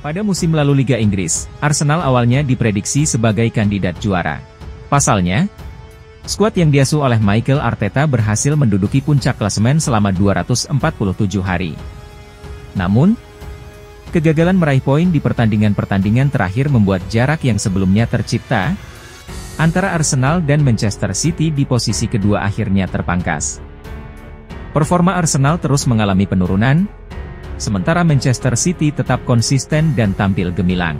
Pada musim lalu Liga Inggris, Arsenal awalnya diprediksi sebagai kandidat juara. Pasalnya, skuad yang diasuh oleh Mikel Arteta berhasil menduduki puncak klasemen selama 247 hari. Namun, kegagalan meraih poin di pertandingan-pertandingan terakhir membuat jarak yang sebelumnya tercipta antara Arsenal dan Manchester City di posisi kedua akhirnya terpangkas. Performa Arsenal terus mengalami penurunan, sementara Manchester City tetap konsisten dan tampil gemilang.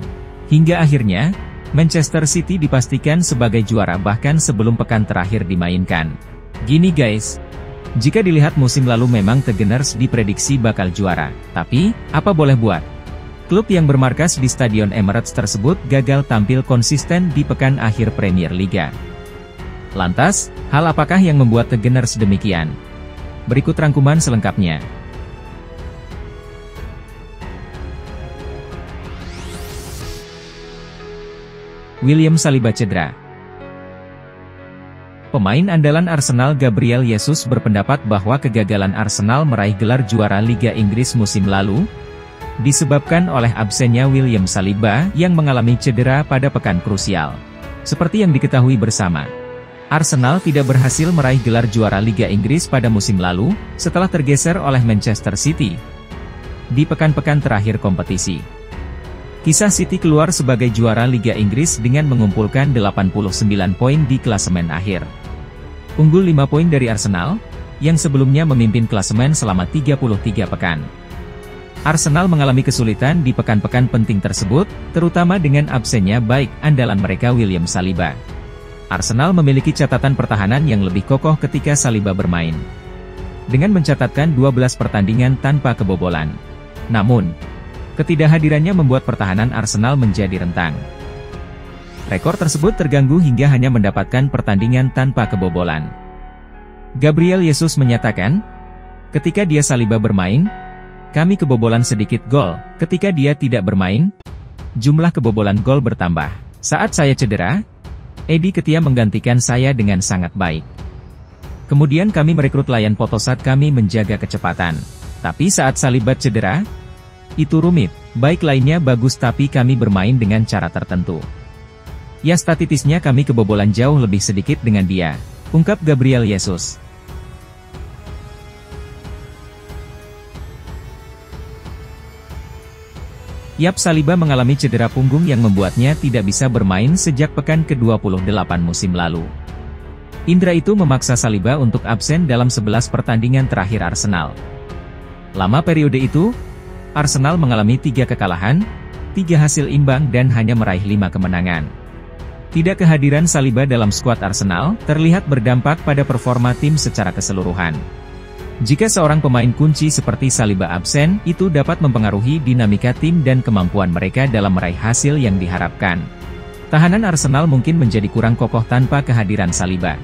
Hingga akhirnya, Manchester City dipastikan sebagai juara bahkan sebelum pekan terakhir dimainkan. Gini guys, jika dilihat musim lalu memang The Gunners diprediksi bakal juara, tapi, apa boleh buat? Klub yang bermarkas di Stadion Emirates tersebut gagal tampil konsisten di pekan akhir Premier Liga. Lantas, hal apakah yang membuat The Gunners demikian? Berikut rangkuman selengkapnya. William Saliba cedera. Pemain andalan Arsenal Gabriel Jesus berpendapat bahwa kegagalan Arsenal meraih gelar juara Liga Inggris musim lalu disebabkan oleh absennya William Saliba yang mengalami cedera pada pekan krusial. Seperti yang diketahui bersama, Arsenal tidak berhasil meraih gelar juara Liga Inggris pada musim lalu setelah tergeser oleh Manchester City di pekan-pekan terakhir kompetisi. Kisah City keluar sebagai juara Liga Inggris dengan mengumpulkan 89 poin di klasemen akhir. Unggul 5 poin dari Arsenal, yang sebelumnya memimpin klasemen selama 33 pekan. Arsenal mengalami kesulitan di pekan-pekan penting tersebut, terutama dengan absennya baik andalan mereka William Saliba. Arsenal memiliki catatan pertahanan yang lebih kokoh ketika Saliba bermain, dengan mencatatkan 12 pertandingan tanpa kebobolan. Namun, ketidakhadirannya membuat pertahanan Arsenal menjadi rentang. Rekor tersebut terganggu hingga hanya mendapatkan pertandingan tanpa kebobolan. Gabriel Jesus menyatakan, ketika dia Saliba bermain, kami kebobolan sedikit gol. Ketika dia tidak bermain, jumlah kebobolan gol bertambah. Saat saya cedera, Eddie Nketiah menggantikan saya dengan sangat baik. Kemudian kami merekrut Lian Potosat, kami menjaga kecepatan. Tapi saat Saliba cedera, itu rumit. Baik lainnya bagus tapi kami bermain dengan cara tertentu. Ya statistisnya kami kebobolan jauh lebih sedikit dengan dia, ungkap Gabriel Jesus. Yap, Saliba mengalami cedera punggung yang membuatnya tidak bisa bermain sejak pekan ke-28 musim lalu. Indra itu memaksa Saliba untuk absen dalam 11 pertandingan terakhir Arsenal. Lama periode itu, Arsenal mengalami 3 kekalahan, 3 hasil imbang dan hanya meraih 5 kemenangan. Tidak kehadiran Saliba dalam skuad Arsenal terlihat berdampak pada performa tim secara keseluruhan. Jika seorang pemain kunci seperti Saliba absen, itu dapat mempengaruhi dinamika tim dan kemampuan mereka dalam meraih hasil yang diharapkan. Tahanan Arsenal mungkin menjadi kurang kokoh tanpa kehadiran Saliba.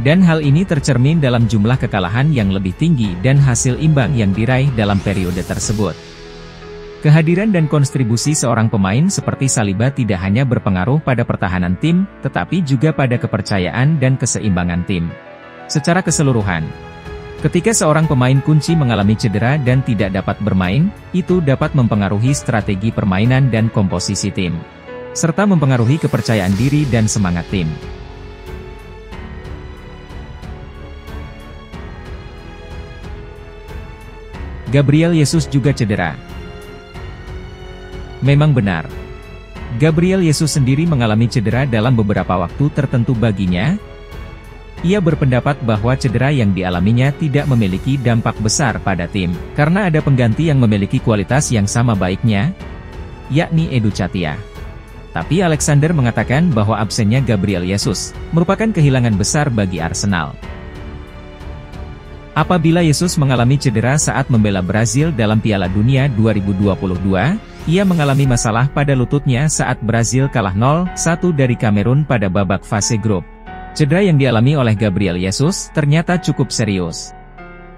Dan hal ini tercermin dalam jumlah kekalahan yang lebih tinggi dan hasil imbang yang diraih dalam periode tersebut. Kehadiran dan kontribusi seorang pemain seperti Saliba tidak hanya berpengaruh pada pertahanan tim, tetapi juga pada kepercayaan dan keseimbangan tim secara keseluruhan. Ketika seorang pemain kunci mengalami cedera dan tidak dapat bermain, itu dapat mempengaruhi strategi permainan dan komposisi tim, serta mempengaruhi kepercayaan diri dan semangat tim. Gabriel Jesus juga cedera. Memang benar, Gabriel Jesus sendiri mengalami cedera dalam beberapa waktu tertentu baginya. Ia berpendapat bahwa cedera yang dialaminya tidak memiliki dampak besar pada tim, karena ada pengganti yang memiliki kualitas yang sama baiknya, yakni Edu Nketiah. Tapi Alexander mengatakan bahwa absennya Gabriel Jesus merupakan kehilangan besar bagi Arsenal. Apabila Jesus mengalami cedera saat membela Brazil dalam Piala Dunia 2022, ia mengalami masalah pada lututnya saat Brazil kalah 0-1 dari Kamerun pada babak fase grup. Cedera yang dialami oleh Gabriel Jesus ternyata cukup serius,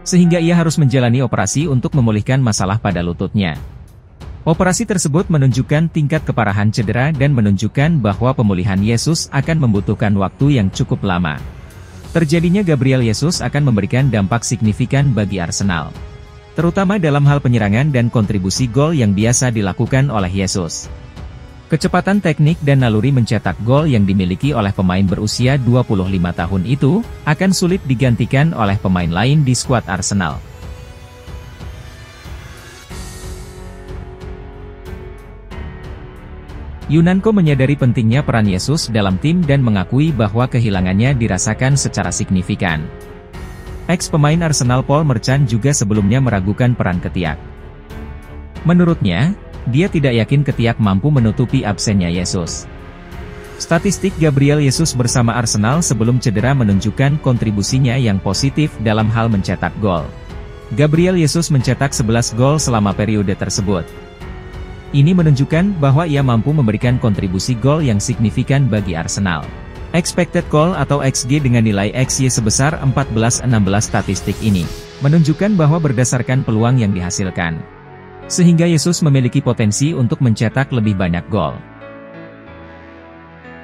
sehingga ia harus menjalani operasi untuk memulihkan masalah pada lututnya. Operasi tersebut menunjukkan tingkat keparahan cedera dan menunjukkan bahwa pemulihan Jesus akan membutuhkan waktu yang cukup lama. Terjadinya Gabriel Jesus akan memberikan dampak signifikan bagi Arsenal. terutama dalam hal penyerangan dan kontribusi gol yang biasa dilakukan oleh Jesus. Kecepatan teknik dan naluri mencetak gol yang dimiliki oleh pemain berusia 25 tahun itu, akan sulit digantikan oleh pemain lain di skuad Arsenal. Yunanko menyadari pentingnya peran Yesus dalam tim dan mengakui bahwa kehilangannya dirasakan secara signifikan. Ex-pemain Arsenal Paul Merchant juga sebelumnya meragukan peran Ketiak. Menurutnya, dia tidak yakin Ketiak mampu menutupi absennya Yesus. Statistik Gabriel Jesus bersama Arsenal sebelum cedera menunjukkan kontribusinya yang positif dalam hal mencetak gol. Gabriel Jesus mencetak 11 gol selama periode tersebut. Ini menunjukkan bahwa ia mampu memberikan kontribusi gol yang signifikan bagi Arsenal. Expected goal atau XG dengan nilai XY sebesar 14-16 statistik ini menunjukkan bahwa berdasarkan peluang yang dihasilkan, sehingga Jesus memiliki potensi untuk mencetak lebih banyak gol.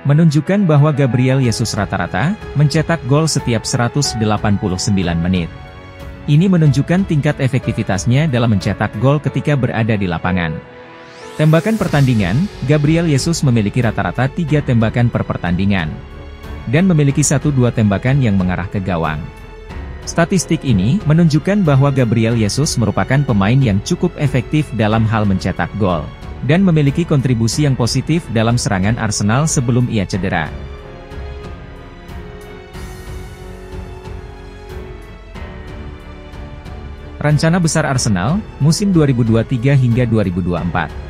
Menunjukkan bahwa Gabriel Jesus rata-rata mencetak gol setiap 189 menit. Ini menunjukkan tingkat efektivitasnya dalam mencetak gol ketika berada di lapangan. Tembakan pertandingan, Gabriel Jesus memiliki rata-rata 3 tembakan per pertandingan, dan memiliki 1-2 tembakan yang mengarah ke gawang. Statistik ini menunjukkan bahwa Gabriel Jesus merupakan pemain yang cukup efektif dalam hal mencetak gol, dan memiliki kontribusi yang positif dalam serangan Arsenal sebelum ia cedera. Rencana besar Arsenal, musim 2023 hingga 2024.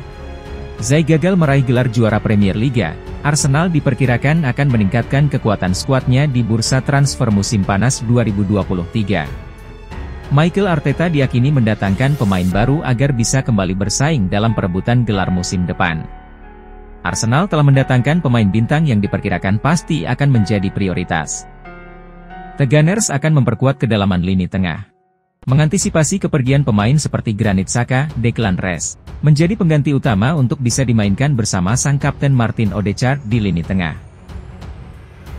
Zai gagal meraih gelar juara Premier Liga, Arsenal diperkirakan akan meningkatkan kekuatan skuadnya di bursa transfer musim panas 2023. Mikel Arteta diyakini mendatangkan pemain baru agar bisa kembali bersaing dalam perebutan gelar musim depan. Arsenal telah mendatangkan pemain bintang yang diperkirakan pasti akan menjadi prioritas. The Gunners akan memperkuat kedalaman lini tengah, mengantisipasi kepergian pemain seperti Granit Xhaka, Declan Rice menjadi pengganti utama untuk bisa dimainkan bersama sang kapten Martin Odegaard di lini tengah.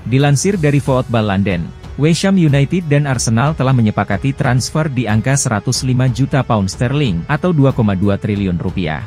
Dilansir dari Football London, West Ham United dan Arsenal telah menyepakati transfer di angka 105 juta pound sterling atau 2,2 triliun rupiah.